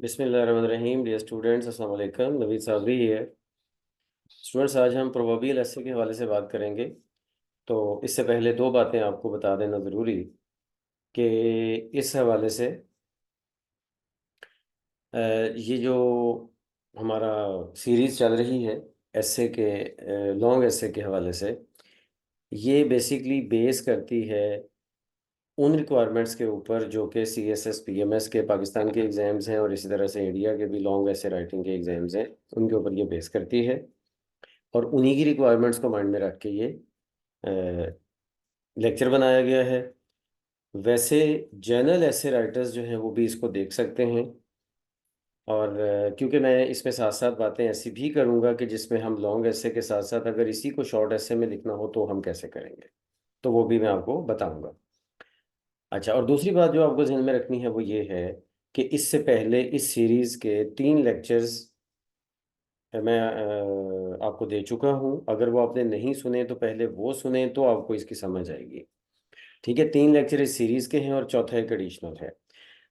बिस्मिल्लाहिर्रहमानिर्रहीम। Dear students, अस्सलाम वालेकुम। नवीद साबरी है। स्टूडेंट्स, आज हम प्रोबेबियल एसे के हवाले से बात करेंगे। तो इससे पहले दो बातें आपको बता देना ज़रूरी कि इस हवाले से ये जो हमारा सीरीज़ चल रही है एसे के, लॉन्ग एसे के हवाले से, ये बेसिकली बेस करती है उन रिक्वायरमेंट्स के ऊपर जो कि CSS PMS के पाकिस्तान के एग्ज़ाम्स हैं और इसी तरह से इंडिया के भी लॉन्ग एसे राइटिंग के एग्ज़ाम्स हैं, उनके ऊपर ये बेस करती है। और उन्हीं की रिक्वायरमेंट्स को माइंड में रख के ये लेक्चर बनाया गया है। वैसे जर्नल ऐसे राइटर्स जो हैं वो भी इसको देख सकते हैं। और क्योंकि मैं इसमें साथ साथ बातें ऐसी भी करूँगा कि जिसमें हम लॉन्ग ऐसे के साथ साथ अगर इसी को शॉर्ट ऐसे में लिखना हो तो हम कैसे करेंगे, तो वो भी मैं आपको बताऊँगा। अच्छा, और दूसरी बात जो आपको ध्यान में रखनी है वो ये है कि इससे पहले इस सीरीज़ के 3 लेक्चर्स मैं आपको दे चुका हूँ। अगर वो आपने नहीं सुने तो पहले वो सुने तो आपको इसकी समझ आएगी। ठीक है, 3 लेक्चर इस सीरीज़ के हैं और चौथा एक एडिशनल है।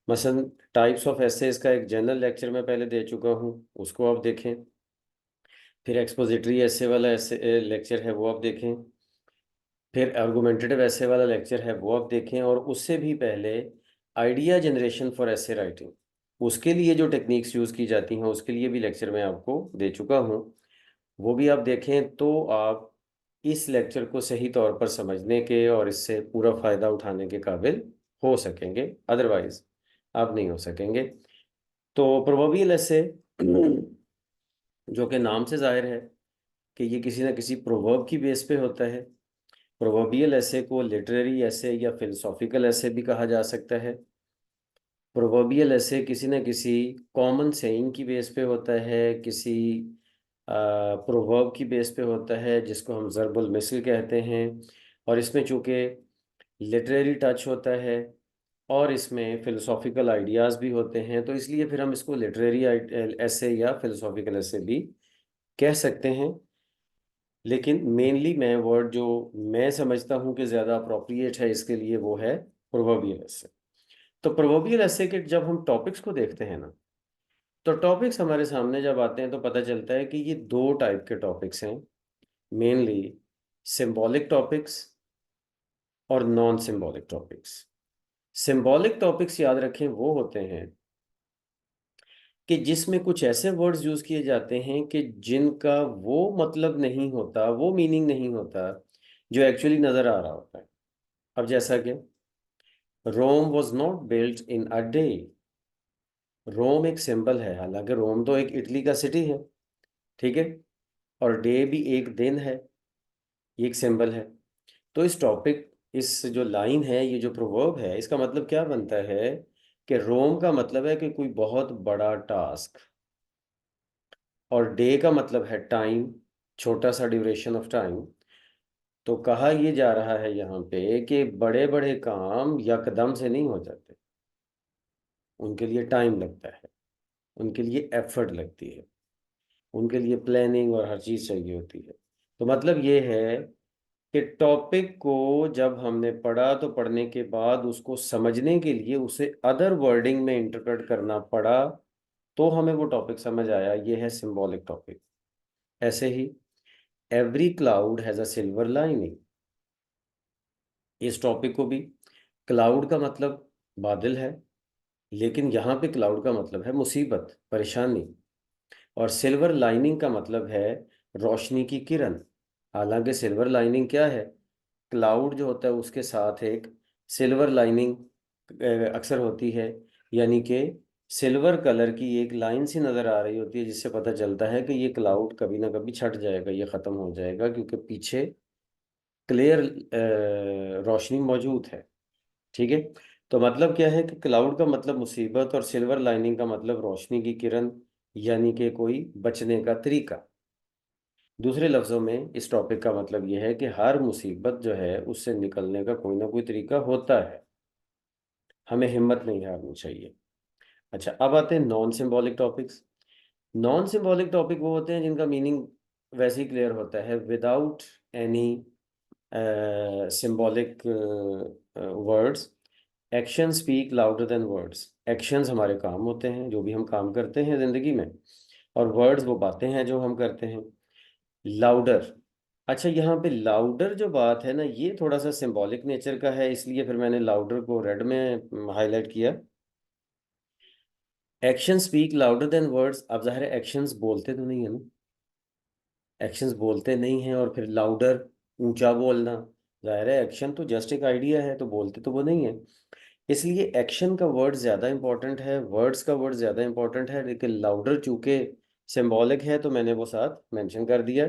मसलन टाइप्स ऑफ एसेस का एक जनरल लेक्चर मैं पहले दे चुका हूँ, उसको आप देखें। फिर एक्सपोजिटरी ऐसे वाला ऐसे लेक्चर है, वो आप देखें। फिर आर्गुमेंटेटिव ऐसे वाला लेक्चर है, वो आप देखें। और उससे भी पहले आइडिया जनरेशन फॉर ऐसे राइटिंग, उसके लिए जो टेक्निक्स यूज़ की जाती हैं उसके लिए भी लेक्चर मैं आपको दे चुका हूँ, वो भी आप देखें। तो आप इस लेक्चर को सही तौर पर समझने के और इससे पूरा फ़ायदा उठाने के काबिल हो सकेंगे, अदरवाइज आप नहीं हो सकेंगे। तो प्रोवर्बियल ऐसे जो कि नाम से जाहिर है कि ये किसी न किसी प्रोवर्ब की बेस पे होता है। प्रोवर्बियल ऐसे को लिटरेरी ऐसे या फिलोसॉफिकल ऐसे भी कहा जा सकता है। प्रोवर्बियल ऐसे किसी न किसी कॉमन सेइंग की बेस पे होता है, किसी प्रोवर्ब की बेस पे होता है जिसको हम ज़रबुल मिसल कहते हैं। और इसमें चूँकि लिटरेरी टच होता है और इसमें फ़िलोसॉफिकल आइडियाज़ भी होते हैं, तो इसलिए फिर हम इसको लिटरेरी ऐसे या फ़िलोसॉफिकल ऐसे भी कह सकते हैं। लेकिन मेनली मैं वर्ड जो मैं समझता हूँ कि ज़्यादा अप्रोप्रिएट है इसके लिए वो है प्रोवर्बियल ऐसे। तो प्रोवर्बियल ऐसे के जब हम टॉपिक्स को देखते हैं ना, तो टॉपिक्स हमारे सामने जब आते हैं तो पता चलता है कि ये 2 टाइप के टॉपिक्स हैं मेनली, सिंबॉलिक टॉपिक्स और non symbolic topics. Symbolic topics याद रखें वो होते हैं कि जिसमें कुछ ऐसे वर्ड्स यूज किए जाते हैं कि जिनका वो मतलब नहीं होता, वो मीनिंग नहीं होता जो एक्चुअली नजर आ रहा होता है। अब जैसा कि Rome was not built in a day. Rome एक सिंबल है, हालांकि रोम तो एक इटली का सिटी है, ठीक है, और डे भी एक दिन है, ये एक सिंबल है। तो इस टॉपिक, इस जो लाइन है, ये जो प्रोवर्ब है, इसका मतलब क्या बनता है कि रोम का मतलब है कि कोई बहुत बड़ा टास्क, और डे का मतलब है टाइम, छोटा सा ड्यूरेशन ऑफ टाइम। तो कहा यह जा रहा है यहाँ पे कि बड़े बड़े काम यकदम से नहीं हो जाते, उनके लिए टाइम लगता है, उनके लिए एफर्ट लगती है, उनके लिए प्लानिंग और हर चीज़ चाहिए होती है। तो मतलब ये है कि टॉपिक को जब हमने पढ़ा तो पढ़ने के बाद उसको समझने के लिए उसे अदर वर्डिंग में इंटरप्रेट करना पड़ा, तो हमें वो टॉपिक समझ आया। ये है सिंबॉलिक टॉपिक। ऐसे ही every cloud has a silver lining, इस टॉपिक को भी, क्लाउड का मतलब बादल है, लेकिन यहाँ पे क्लाउड का मतलब है मुसीबत, परेशानी। और सिल्वर लाइनिंग का मतलब है रोशनी की किरण। हालांकि सिल्वर लाइनिंग क्या है, क्लाउड जो होता है उसके साथ एक सिल्वर लाइनिंग अक्सर होती है, यानी कि सिल्वर कलर की एक लाइन सी नज़र आ रही होती है जिससे पता चलता है कि ये क्लाउड कभी ना कभी छट जाएगा, ये ख़त्म हो जाएगा, क्योंकि पीछे क्लियर रोशनी मौजूद है। ठीक है, तो मतलब क्या है कि क्लाउड का मतलब मुसीबत और सिल्वर लाइनिंग का मतलब रोशनी की किरण, यानी कि कोई बचने का तरीका। दूसरे लफ्ज़ों में इस टॉपिक का मतलब यह है कि हर मुसीबत जो है उससे निकलने का कोई ना कोई तरीका होता है, हमें हिम्मत नहीं हारनी चाहिए। अच्छा, अब आते हैं non symbolic topics. Non symbolic topic वो होते हैं जिनका मीनिंग वैसे ही क्लियर होता है without any symbolic words. Action speak louder than words. Actions हमारे काम होते हैं, जो भी हम काम करते हैं जिंदगी में, और वर्ड्स वो बातें हैं जो हम करते हैं। लाउडर, अच्छा यहाँ पे लाउडर जो बात है ना, ये थोड़ा सा सिंबॉलिक नेचर का है, इसलिए फिर मैंने लाउडर को रेड में हाईलाइट किया। Action speak louder than words, अब जाहिर है एक्शंस बोलते तो नहीं है ना, एक्शंस बोलते नहीं हैं, और फिर लाउडर, ऊंचा बोलना, जाहिर है एक्शन तो जस्ट एक आइडिया है, तो बोलते तो वो नहीं है, इसलिए एक्शन का वर्ड ज़्यादा इंपॉर्टेंट है, वर्ड्स का वर्ड ज़्यादा इंपॉर्टेंट है, लेकिन लाउडर चूंकि सिंबॉलिक है तो मैंने वो साथ मेंशन कर दिया।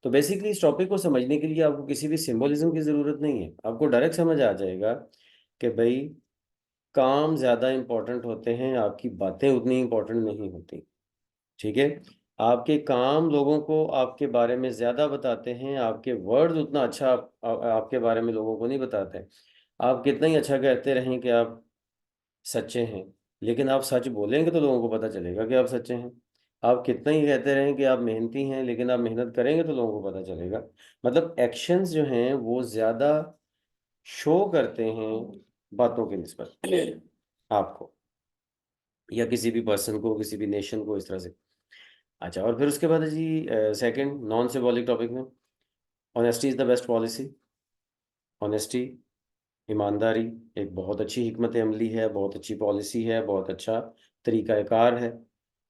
तो बेसिकली इस टॉपिक को समझने के लिए आपको किसी भी सिंबोलिज्म की ज़रूरत नहीं है, आपको डायरेक्ट समझ आ जाएगा कि भाई काम ज़्यादा इंपॉर्टेंट होते हैं, आपकी बातें उतनी इंपॉर्टेंट नहीं होती। ठीक है, आपके काम लोगों को आपके बारे में ज़्यादा बताते हैं, आपके वर्ड्स उतना अच्छा आपके बारे में लोगों को नहीं बताते। आप कितना ही अच्छा कहते रहें कि आप सच्चे हैं, लेकिन आप सच बोलेंगे तो लोगों को पता चलेगा कि आप सच्चे हैं। आप कितना ही कहते रहें कि आप मेहनती हैं, लेकिन आप मेहनत करेंगे तो लोगों को पता चलेगा। मतलब एक्शंस जो हैं वो ज़्यादा शो करते हैं बातों के निस्बत आपको, या किसी भी पर्सन को, किसी भी नेशन को, इस तरह से। अच्छा, और फिर उसके बाद है जी सेकंड नॉन सिंबॉलिक टॉपिक में, honesty is the best policy. Honesty, ईमानदारी, एक बहुत अच्छी हिकमत अमली है, बहुत अच्छी पॉलिसी है, बहुत अच्छा तरीक़ाकार है।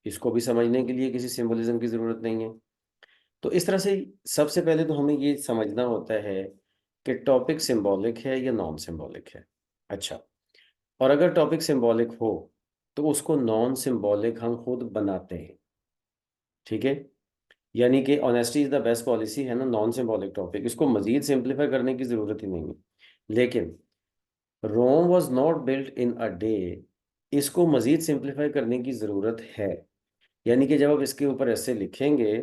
इसको भी समझने के लिए किसी सिंबलिज्म की ज़रूरत नहीं है। तो इस तरह से सबसे पहले तो हमें ये समझना होता है कि टॉपिक सिंबॉलिक है या नॉन सिंबॉलिक है। अच्छा, और अगर टॉपिक सिंबॉलिक हो तो उसको नॉन सिंबॉलिक हम खुद बनाते हैं। ठीक है, यानी कि honesty is the best policy है ना, नॉन सिंबॉलिक टॉपिक, इसको मज़ीद सिंप्लीफाई करने की ज़रूरत ही नहीं है। लेकिन Rome was not built in a day, इसको मज़ीद सिंप्लीफाई करने की ज़रूरत है। यानी कि जब आप इसके ऊपर ऐसे लिखेंगे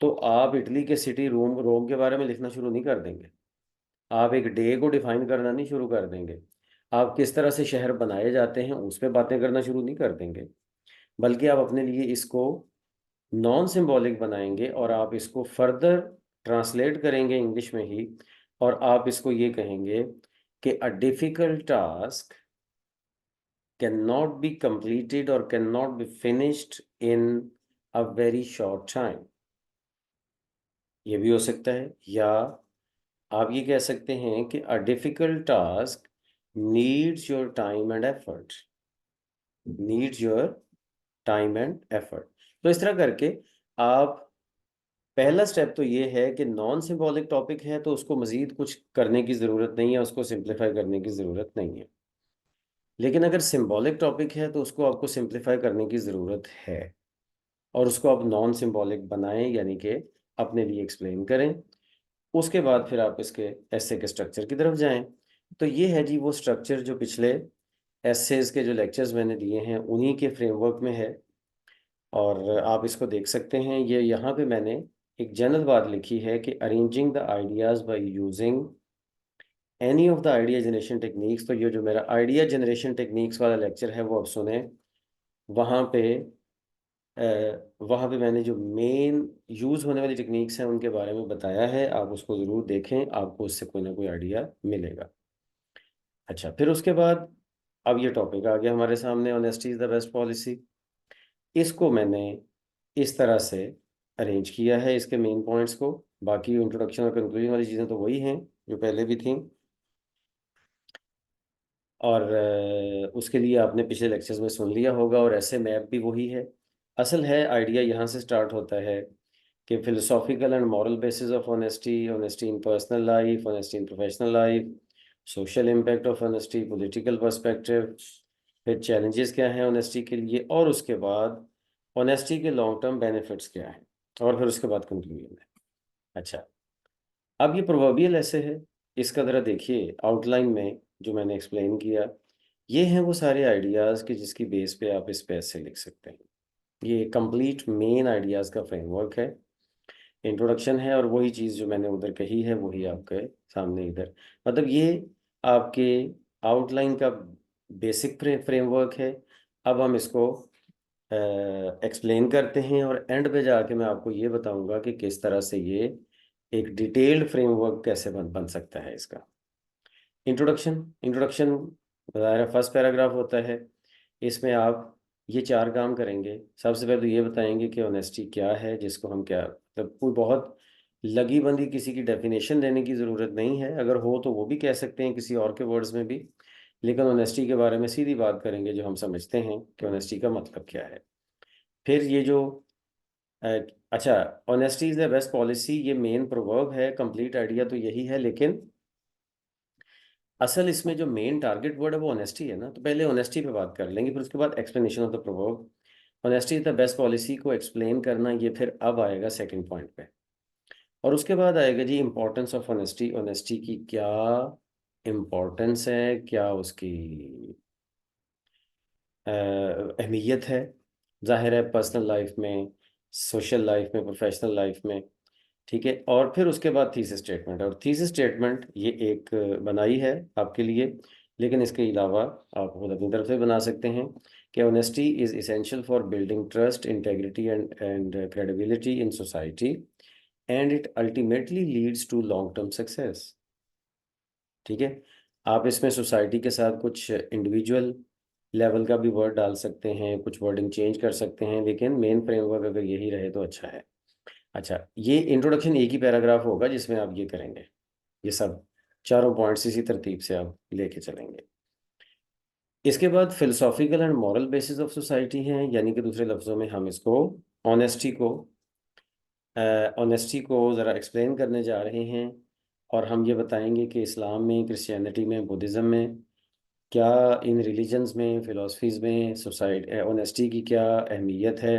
तो आप इटली के सिटी रोम रोम के बारे में लिखना शुरू नहीं कर देंगे, आप एक डे को डिफाइन करना नहीं शुरू कर देंगे, आप किस तरह से शहर बनाए जाते हैं उस पर बातें करना शुरू नहीं कर देंगे, बल्कि आप अपने लिए इसको नॉन सिंबॉलिक बनाएंगे और आप इसको फर्दर ट्रांसलेट करेंगे इंग्लिश में ही, और आप इसको ये कहेंगे कि a difficult task can not be completed or cannot be finished in a very short time। ये भी हो सकता है, या आप ये कह सकते हैं कि a difficult task needs your time and effort, needs your time and effort. तो इस तरह करके आप, पहला स्टेप तो ये है कि नॉन सिंबॉलिक टॉपिक है तो उसको मज़ीद कुछ करने की ज़रूरत नहीं है, उसको सिंप्लीफाई करने की ज़रूरत नहीं है। लेकिन अगर सिंबॉलिक टॉपिक है तो उसको आपको सिंप्लीफाई करने की ज़रूरत है, और उसको आप नॉन सिंबॉलिक बनाएं, यानी कि अपने लिए एक्सप्लेन करें। उसके बाद फिर आप इसके एसे के स्ट्रक्चर की तरफ जाएं। तो ये है जी वो स्ट्रक्चर जो पिछले एसेज के जो लेक्चर्स मैंने दिए हैं उन्हीं के फ्रेमवर्क में है, और आप इसको देख सकते हैं। ये यहाँ पे मैंने एक जनरल बात लिखी है कि arranging the ideas by using any of the idea generation techniques. तो ये जो मेरा आइडिया जनरेशन टेक्निक्स वाला लेक्चर है वो आप सुने, वहाँ पे वहाँ पे मैंने जो मेन यूज़ होने वाली टेक्निक्स हैं उनके बारे में बताया है, आप उसको ज़रूर देखें, आपको उससे कोई ना कोई आइडिया मिलेगा। अच्छा, फिर उसके बाद अब ये टॉपिक आ गया हमारे सामने, honesty is the best policy. इसको मैंने इस तरह से अरेंज किया है, इसके मेन पॉइंट्स को। बाकी इंट्रोडक्शन और कंक्लूजन वाली चीज़ें तो वही हैं जो पहले भी थी, और उसके लिए आपने पिछले लेक्चर्स में सुन लिया होगा, और ऐसे मैप भी वही है। असल है आइडिया यहाँ से स्टार्ट होता है कि philosophical and moral basis of honesty, honesty in personal life, honesty in professional life, social impact of honesty, political perspective, फिर चैलेंजेस क्या हैं ऑनेस्टी के लिए, और उसके बाद ऑनेस्टी के लॉन्ग टर्म बेनिफिट्स क्या हैं, और फिर उसके बाद कंक्लूजन है। अच्छा, अब ये प्रोवर्बियल ऐसे है, इसका ज़रा देखिए आउटलाइन में जो मैंने एक्सप्लेन किया, ये हैं वो सारे आइडियाज़ कि जिसकी बेस पे आप इस पे ऐसे लिख सकते हैं। ये कंप्लीट मेन आइडियाज़ का फ्रेमवर्क है, इंट्रोडक्शन है, और वही चीज़ जो मैंने उधर कही है वही आपके सामने इधर, मतलब ये आपके आउटलाइन का बेसिक फ्रेमवर्क है। अब हम इसको एक्सप्लेन करते हैं, और एंड पे जाके मैं आपको ये बताऊंगा कि किस तरह से ये एक डिटेल्ड फ्रेमवर्क कैसे बन बन सकता है इसका। इंट्रोडक्शन, इंट्रोडक्शन ज़ाहिर फर्स्ट पैराग्राफ होता है, इसमें आप ये 4 काम करेंगे। सबसे पहले तो ये बताएंगे कि ऑनेस्टी क्या है, जिसको हम क्या मतलब कोई बहुत लगी बंधी किसी की डेफिनेशन देने की ज़रूरत नहीं है, अगर हो तो वो भी कह सकते हैं किसी और के वर्ड्स में भी, लेकिन ऑनेस्टी के बारे में सीधी बात करेंगे जो हम समझते हैं कि ऑनेस्टी का मतलब क्या है। फिर ये जो अ, अच्छा, honesty is the best policy, ये मेन प्रोवर्ब है, कंप्लीट आइडिया तो यही है, लेकिन असल इसमें जो मेन टारगेट वर्ड है वो ऑनेस्टी है ना, तो पहले ऑनेस्टी पे बात कर लेंगे, फिर उसके बाद explanation of the proverb. Honesty is the best policy को एक्सप्लेन करना, ये फिर अब आएगा सेकंड पॉइंट पे। और उसके बाद आएगा जी इम्पोर्टेंस ऑफ ऑनेस्टी, ऑनेस्टी की क्या इम्पोर्टेंस है, क्या उसकी अहमियत है, जाहिर है पर्सनल लाइफ में, सोशल लाइफ में, प्रोफेशनल लाइफ में। ठीक है, और फिर उसके बाद थीसिस स्टेटमेंट, और थीसिस स्टेटमेंट ये एक बनाई है आपके लिए, लेकिन इसके अलावा आप खुद अपनी तरफ से बना सकते हैं कि honesty is essential for building trust, integrity and credibility in society, and it ultimately leads to long term success. ठीक है, आप इसमें सोसाइटी के साथ कुछ इंडिविजुअल लेवल का भी वर्ड डाल सकते हैं, कुछ वर्डिंग चेंज कर सकते हैं, लेकिन मेन फ्रेमवर्क अगर यही रहे तो अच्छा है। अच्छा, ये इंट्रोडक्शन एक ही पैराग्राफ होगा जिसमें आप ये करेंगे, ये सब चारों पॉइंट्स इसी तरतीब से आप लेके चलेंगे। इसके बाद philosophical and moral basis of society हैं, यानी कि दूसरे लफ्ज़ों में हम इसको ऑनेस्टी को ऑनेस्टी को ज़रा एक्सप्लेन करने जा रहे हैं, और हम ये बताएंगे कि इस्लाम में, क्रिश्चियनिटी में, बुद्धिज़्म में, क्या इन रिलीजन्स में, फ़िलासफ़ीज़ में सोसाइटी ऑनेस्टी की क्या अहमियत है।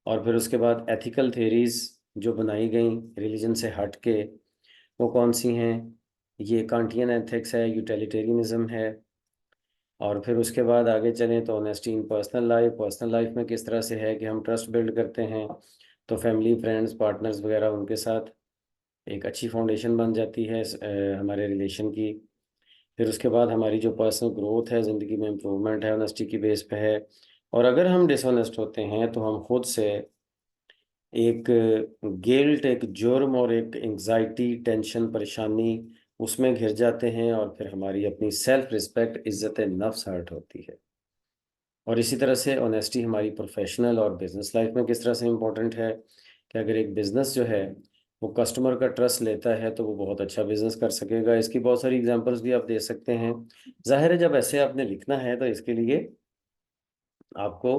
और फिर उसके बाद एथिकल थेरीज़ जो बनाई गई रिलीजन से हट के, वो कौन सी हैं। ये कांटियन एथिक्स है, यूटिलिटेरियनिज्म है। और फिर उसके बाद आगे चलें तो ऑनेस्टी इन पर्सनल लाइफ में किस तरह से है कि हम ट्रस्ट बिल्ड करते हैं, तो फैमिली, फ्रेंड्स, पार्टनर्स वगैरह उनके साथ एक अच्छी फाउंडेशन बन जाती है हमारे रिलेशन की। फिर उसके बाद हमारी जो पर्सनल ग्रोथ है, ज़िंदगी में इम्प्रूवमेंट है, ऑनेस्टी की बेस पे है। और अगर हम डिसऑनेस्ट होते हैं तो हम खुद से एक गिल्ट, एक जुर्म और एक एंजाइटी, टेंशन, परेशानी उसमें घिर जाते हैं, और फिर हमारी अपनी सेल्फ रिस्पेक्ट, इज्जत नफ्स हर्ट होती है। और इसी तरह से ऑनेस्टी हमारी प्रोफेशनल और बिजनेस लाइफ में किस तरह से इम्पोर्टेंट है कि अगर एक बिजनेस जो है वो कस्टमर का ट्रस्ट लेता है तो वो बहुत अच्छा बिजनेस कर सकेगा। इसकी बहुत सारी एग्जांपल्स भी आप दे सकते हैं। जाहिर है जब ऐसे आपने लिखना है तो इसके लिए आपको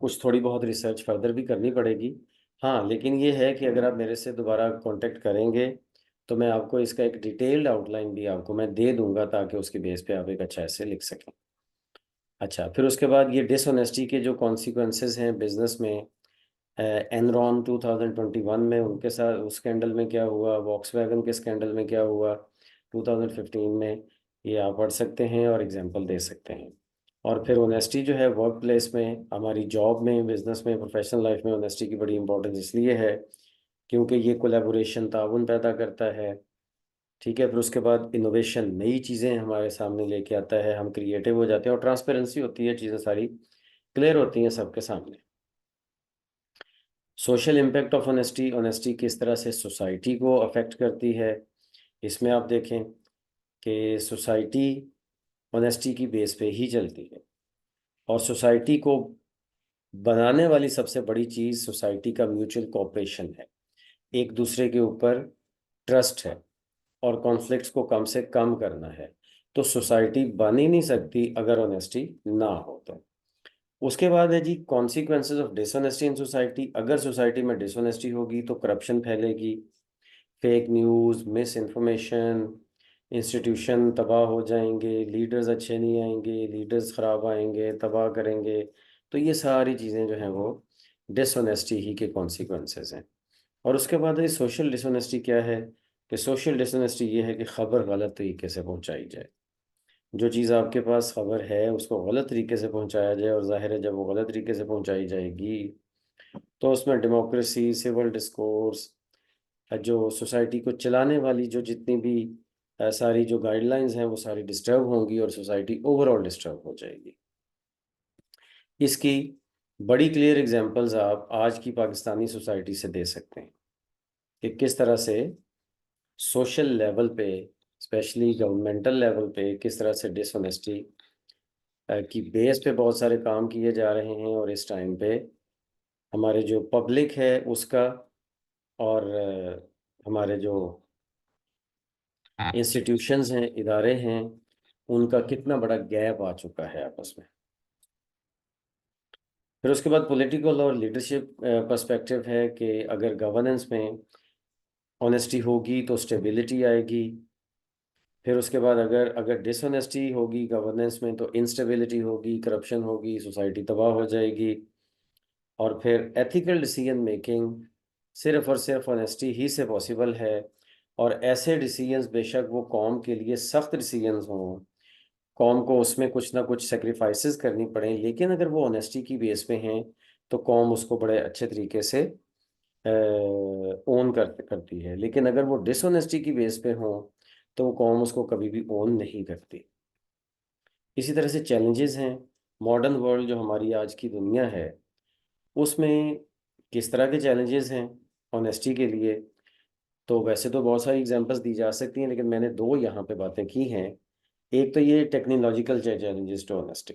कुछ थोड़ी बहुत रिसर्च फर्दर भी करनी पड़ेगी। हाँ, लेकिन ये है कि अगर आप मेरे से दोबारा कांटेक्ट करेंगे तो मैं आपको इसका एक डिटेल्ड आउटलाइन भी आपको मैं दे दूंगा, ताकि उसके बेस पे आप एक अच्छा ऐसे लिख सकें। अच्छा, फिर उसके बाद ये डिसऑनेस्टी के जो कॉन्सिक्वेंसेस हैं बिजनेस में, एनरॉन 2021 में उनके साथ उस स्कैंडल में क्या हुआ, वॉक्सवैगन के स्कैंडल में क्या हुआ 2015 में, ये आप पढ़ सकते हैं और एग्जांपल दे सकते हैं। और फिर ऑनेस्टी जो है वर्क प्लेस में, हमारी जॉब में, बिजनेस में, प्रोफेशनल लाइफ में ऑनेस्टी की बड़ी इंपॉर्टेंस इसलिए है क्योंकि ये कोलैबोरेशन, ताउन पैदा करता है। ठीक है, फिर उसके बाद इनोवेशन, नई चीज़ें हमारे सामने लेके आता है, हम क्रिएटिव हो जाते हैं, और ट्रांसपेरेंसी होती है, चीज़ें सारी क्लियर होती हैं सबके सामने। Social impact of honesty, honesty किस तरह से सोसाइटी को अफेक्ट करती है, इसमें आप देखें कि सोसाइटी ऑनेस्टी की बेस पे ही चलती है, और सोसाइटी को बनाने वाली सबसे बड़ी चीज़ सोसाइटी का म्यूचुअल कोऑपरेशन है, एक दूसरे के ऊपर ट्रस्ट है, और कॉन्फ्लिक्ट्स को कम से कम करना है। तो सोसाइटी बन ही नहीं सकती अगर ऑनेस्टी ना हो तो। उसके बाद है जी consequences of dishonesty in society, अगर सोसाइटी में डिसऑनेस्टी होगी तो करप्शन फैलेगी, fake news, misinformation, institution तबाह हो जाएंगे, लीडर्स अच्छे नहीं आएंगे, लीडर्स ख़राब आएंगे, तबाह करेंगे। तो ये सारी चीज़ें जो हैं वो डिसऑनेस्टी ही के कॉन्सिक्वेंसेस हैं। और उसके बाद ये सोशल डिसऑनेस्टी क्या है कि सोशल डिसऑनेस्टी ये है कि खबर गलत तरीके से पहुंचाई जाए, जो चीज़ आपके पास खबर है उसको गलत तरीके से पहुंचाया जाए, और जाहिर है जब वो गलत तरीके से पहुंचाई जाएगी तो उसमें डेमोक्रेसी, सिविल डिस्कोर्स, जो सोसाइटी को चलाने वाली जो जितनी भी सारी जो गाइडलाइंस हैं वो सारी डिस्टर्ब होंगी, और सोसाइटी ओवरऑल डिस्टर्ब हो जाएगी। इसकी बड़ी क्लियर एग्जांपल्स आप आज की पाकिस्तानी सोसाइटी से दे सकते हैं कि किस तरह से सोशल लेवल पे स्पेशली गवर्नमेंटल लेवल पे किस तरह से डिसऑनेस्टी की बेस पे बहुत सारे काम किए जा रहे हैं, और इस टाइम पे हमारे जो पब्लिक है उसका और हमारे जो इंस्टीट्यूशंस हैं, इदारे हैं, उनका कितना बड़ा गैप आ चुका है आपस में। फिर उसके बाद पॉलिटिकल और लीडरशिप पर्सपेक्टिव है कि अगर गवर्नेंस में ऑनेस्टी होगी तो स्टेबिलिटी आएगी। फिर उसके बाद अगर अगर डिसऑनेस्टी होगी गवर्नेंस में तो इंस्टेबिलिटी होगी, करप्शन होगी, सोसाइटी तबाह हो जाएगी। और फिर एथिकल डिसीजन मेकिंग सिर्फ और सिर्फ ऑनेस्टी ही से पॉसिबल है। और ऐसे डिसीजंस, बेशक वो कौम के लिए सख्त डिसीजंस हों, कौम को उसमें कुछ ना कुछ सेक्रीफाइसेस करनी पड़े, लेकिन अगर वो ऑनेस्टी की बेस पे हैं तो कौम उसको बड़े अच्छे तरीके से ओन करती है। लेकिन अगर वो डिसऑनेस्टी की बेस पे हों तो वो कौम उसको कभी भी ओन नहीं करती। इसी तरह से चैलेंजेस हैं। मॉडर्न वर्ल्ड जो हमारी आज की दुनिया है उसमें किस तरह के चैलेंजेस हैं ऑनेस्टी के लिए, तो वैसे तो बहुत सारी एग्जांपल्स दी जा सकती हैं, लेकिन मैंने दो यहाँ पे बातें की हैं। एक तो ये technological challenges to honesty.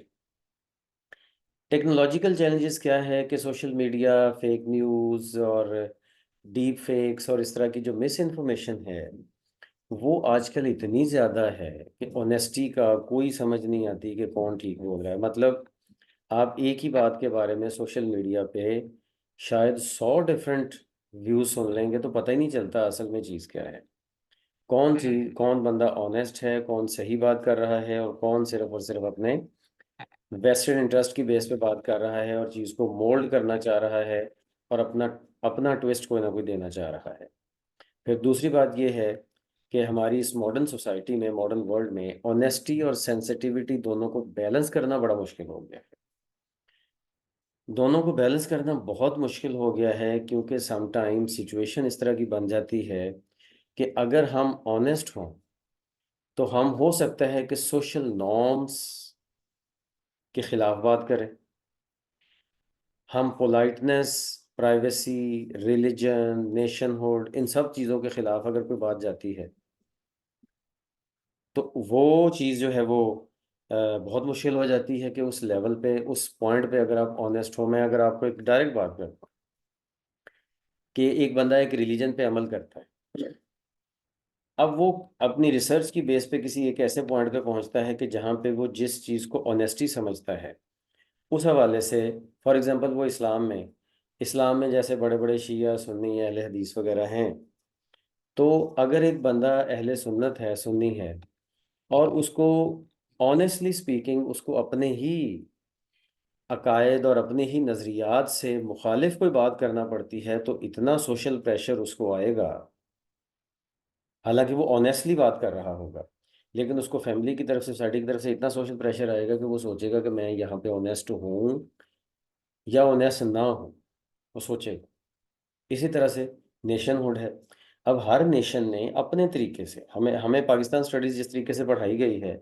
Technological challenges क्या है कि सोशल मीडिया, फेक न्यूज़ और डीप फेक्स और इस तरह की जो मिस इन्फॉर्मेशन है वो आजकल इतनी ज़्यादा है कि ऑनेस्टी का कोई समझ नहीं आती कि कौन ठीक बोल रहा है। मतलब आप एक ही बात के बारे में सोशल मीडिया पे शायद 100 डिफरेंट व्यूज सुन लेंगे तो पता ही नहीं चलता असल में चीज़ क्या है। कौन बंदा ऑनेस्ट है, कौन सही बात कर रहा है, और कौन सिर्फ और सिर्फ अपने वेस्टेड इंटरेस्ट की बेस पे बात कर रहा है और चीज़ को मोल्ड करना चाह रहा है और अपना अपना ट्विस्ट कोई ना कोई देना चाह रहा है। फिर दूसरी बात यह है कि हमारी इस मॉडर्न सोसाइटी में, मॉडर्न वर्ल्ड में ऑनेस्टी और सेंसिटिविटी दोनों को बैलेंस करना बड़ा मुश्किल हो गया है। दोनों को बैलेंस करना बहुत मुश्किल हो गया है क्योंकि समटाइम सिचुएशन इस तरह की बन जाती है कि अगर हम ऑनेस्ट हों तो हम हो सकता है कि सोशल नॉर्म्स के खिलाफ बात करें। हम पोलाइटनेस, प्राइवेसी, रिलीजन, नेशनहुड, इन सब चीज़ों के खिलाफ अगर कोई बात जाती है तो वो चीज़ जो है वो बहुत मुश्किल हो जाती है कि उस लेवल पे, उस पॉइंट पे अगर आप ऑनेस्ट हो। मैं अगर आपको एक डायरेक्ट बात करता हूँ कि एक बंदा एक रिलीजन पे अमल करता है, अब वो अपनी रिसर्च की बेस पे किसी एक ऐसे पॉइंट पे पहुंचता है कि जहाँ पे वो जिस चीज़ को ऑनेस्टी समझता है उस हवाले से, फॉर एग्जांपल वो इस्लाम में जैसे बड़े बड़े शिया, सुन्नी, अहले हदीस वगैरह हैं। तो अगर एक बंदा अहले सुन्नत है, सुन्नी है, और उसको ऑनेस्टली स्पीकिंग उसको अपने ही अकायद और अपने ही नज़रियात से मुखालिफ कोई बात करना पड़ती है तो इतना सोशल प्रेशर उसको आएगा। हालांकि वो ऑनेस्टली बात कर रहा होगा, लेकिन उसको फैमिली की तरफ से, सोसाइटी की तरफ से इतना सोशल प्रेशर आएगा कि वो सोचेगा कि मैं यहाँ पे ऑनेस्ट हूँ या ऑनेस्ट ना हूँ, वो सोचेगा। इसी तरह से नेशनहुड है। अब हर नेशन ने अपने तरीके से, हमें हमें पाकिस्तान स्टडीज़ जिस तरीके से पढ़ाई गई है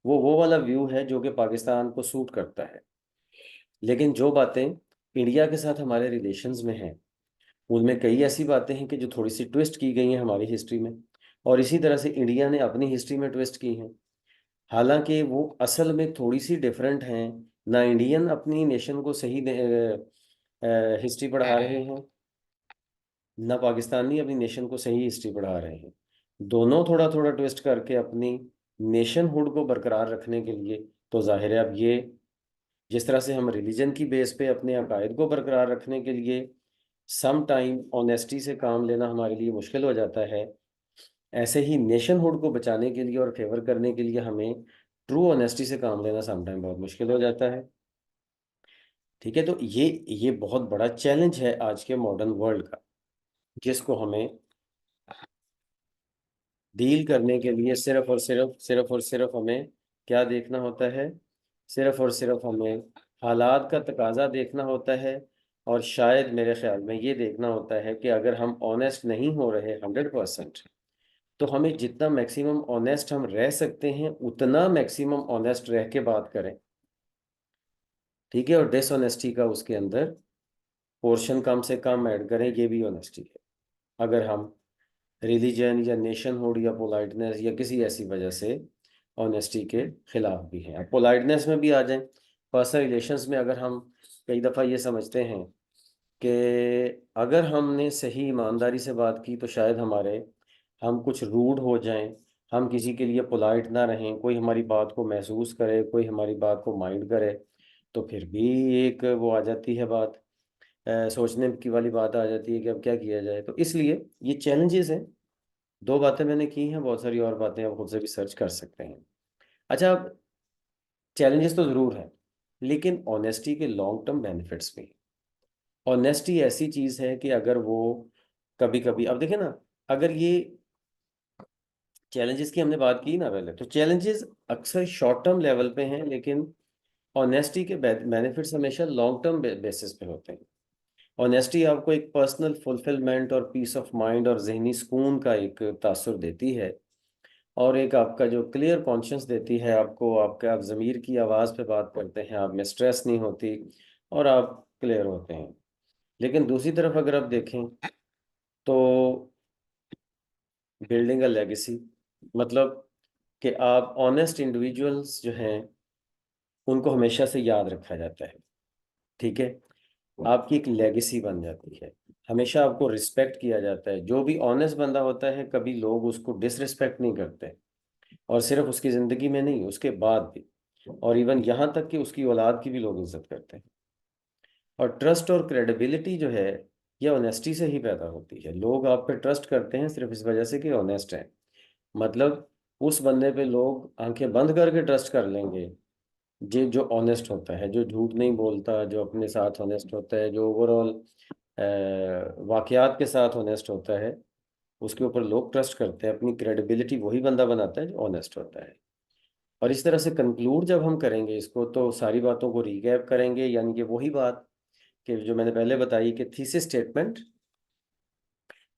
वो वाला व्यू है जो कि पाकिस्तान को सूट करता है। लेकिन जो बातें इंडिया के साथ हमारे रिलेशंस में हैं उनमें कई ऐसी बातें हैं कि जो थोड़ी सी ट्विस्ट की गई हैं हमारी हिस्ट्री में, और इसी तरह से इंडिया ने अपनी हिस्ट्री में ट्विस्ट की हैं। हालांकि वो असल में थोड़ी सी डिफरेंट हैं। ना इंडियन अपनी नेशन को सही हिस्ट्री पढ़ा रहे हैं, ना पाकिस्तानी अपनी नेशन को सही हिस्ट्री पढ़ा रहे हैं। दोनों थोड़ा थोड़ा ट्विस्ट करके अपनी नेशनहुड को बरकरार रखने के लिए, तो जाहिर है अब ये जिस तरह से हम रिलीजन की बेस पे अपने अकायद को बरकरार रखने के लिए सम टाइम ऑनेस्टी से काम लेना हमारे लिए मुश्किल हो जाता है, ऐसे ही नेशनहुड को बचाने के लिए और फेवर करने के लिए हमें ट्रू ऑनेस्टी से काम लेना सम टाइम बहुत मुश्किल हो जाता है। ठीक है, तो ये बहुत बड़ा चैलेंज है आज के मॉडर्न वर्ल्ड का, जिसको हमें डील करने के लिए सिर्फ और सिर्फ हमें क्या देखना होता है, सिर्फ और सिर्फ हमें हालात का तकाजा देखना होता है। और शायद मेरे ख्याल में ये देखना होता है कि अगर हम ऑनेस्ट नहीं हो रहे 100%, तो हमें जितना मैक्सिमम ऑनेस्ट हम रह सकते हैं उतना मैक्सिमम ऑनेस्ट रह के बात करें। ठीक है, और डिसऑनेस्टी का उसके अंदर पोर्शन कम से कम ऐड करें, ये भी ऑनेस्टी है। अगर हम रिलीजन या नेशनहुड या पोलाइटनेस या किसी ऐसी वजह से ऑनेस्टी के खिलाफ भी हैं। अब पोलाइटनेस में भी आ जाएं, पर्सनल रिलेशंस में अगर हम कई दफ़ा ये समझते हैं कि अगर हमने सही ईमानदारी से बात की तो शायद हम कुछ रूड हो जाएं, हम किसी के लिए पोलाइट ना रहें, कोई हमारी बात को महसूस करे, कोई हमारी बात को माइंड करे, तो फिर भी एक वो आ जाती है बात, सोचने की वाली बात आ जाती है कि अब क्या किया जाए। तो इसलिए ये चैलेंजेस हैं। दो बातें मैंने की हैं, बहुत सारी और बातें आप खुद से भी सर्च कर सकते हैं। अच्छा, चैलेंजेस तो ज़रूर हैं, लेकिन ऑनेस्टी के लॉन्ग टर्म बेनिफिट्स भी हैं। ऑनेस्टी ऐसी चीज़ है कि अगर वो कभी कभी, अब देखें ना, अगर ये चैलेंजेस की हमने बात की ना पहले, तो चैलेंजेस अक्सर शॉर्ट टर्म लेवल पे हैं, लेकिन ऑनेस्टी के बेनिफिट्स हमेशा लॉन्ग टर्म बेसिस पे होते हैं। ऑनेस्टी आपको एक पर्सनल फुलफिलमेंट और पीस ऑफ माइंड और जहनी सुकून का एक तासुर देती है, और एक आपका जो क्लियर कॉन्शियस देती है आपको, आपका आप ज़मीर की आवाज़ पे बात करते हैं, आप में स्ट्रेस नहीं होती और आप क्लियर होते हैं। लेकिन दूसरी तरफ अगर आप देखें तो बिल्डिंग अ लेगेसी, मतलब कि आप ऑनेस्ट इंडिविजुअल्स जो हैं उनको हमेशा से याद रखा जाता है, ठीक है, आपकी एक लेगेसी बन जाती है, हमेशा आपको रिस्पेक्ट किया जाता है। जो भी ऑनेस्ट बंदा होता है कभी लोग उसको डिसरिस्पेक्ट नहीं करते, और सिर्फ उसकी ज़िंदगी में नहीं, उसके बाद भी, और इवन यहाँ तक कि उसकी औलाद की भी लोग इज्जत करते हैं। और ट्रस्ट और क्रेडिबिलिटी जो है ये ऑनेस्टी से ही पैदा होती है। लोग आप पे ट्रस्ट करते हैं सिर्फ इस वजह से कि ऑनेस्ट हैं, मतलब उस बंदे पे लोग आंखें बंद करके ट्रस्ट कर लेंगे जो ऑनेस्ट होता है, जो झूठ नहीं बोलता, जो अपने साथ ऑनेस्ट होता है, जो ओवरऑल वाकयात के साथ ऑनेस्ट होता है, उसके ऊपर लोग ट्रस्ट करते हैं। अपनी क्रेडिबिलिटी वही बंदा बनाता है जो ऑनेस्ट होता है। और इस तरह से कंक्लूड जब हम करेंगे इसको, तो सारी बातों को रिकैप करेंगे, यानी कि वही बात कि जो मैंने पहले बताई कि थीसिस स्टेटमेंट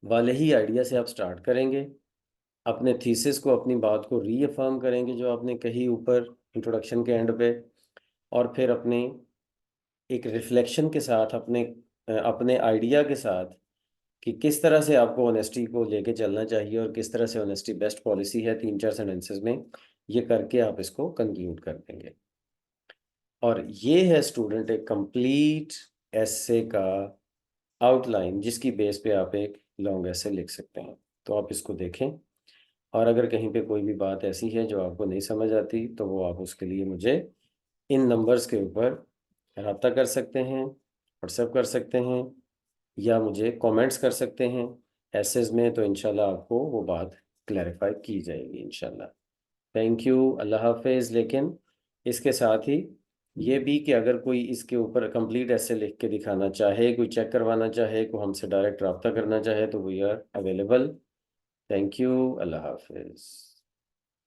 वाले ही आइडिया से आप स्टार्ट करेंगे, अपने थीसिस को, अपनी बात को रीअफर्म करेंगे जो आपने कही ऊपर इंट्रोडक्शन के एंड पे, और फिर अपने एक रिफ्लेक्शन के साथ, अपने आइडिया के साथ कि किस तरह से आपको ऑनेस्टी को लेके चलना चाहिए और किस तरह से ऑनेस्टी बेस्ट पॉलिसी है, 3-4 सेंटेंसेस में ये करके आप इसको कंक्लूड कर देंगे। और ये है स्टूडेंट एक कंप्लीट एसे का आउटलाइन, जिसकी बेस पे आप एक लॉन्ग एसे लिख सकते हैं। तो आप इसको देखें, और अगर कहीं पे कोई भी बात ऐसी है जो आपको नहीं समझ आती तो वो आप उसके लिए मुझे इन नंबर्स के ऊपर रब्ता कर सकते हैं, व्हाट्सएप कर सकते हैं, या मुझे कमेंट्स कर सकते हैं एसेज में, तो इंशाल्लाह आपको वो बात क्लैरिफाई की जाएगी इंशाल्लाह। थैंक यू, अल्लाह हाफिज़। लेकिन इसके साथ ही ये भी कि अगर कोई इसके ऊपर कंप्लीट ऐसे लिख के दिखाना चाहे, कोई चेक करवाना चाहे, को हमसे डायरेक्ट रब्ता करना चाहे, तो we are available. Thank you, अल्लाह हाफिज़।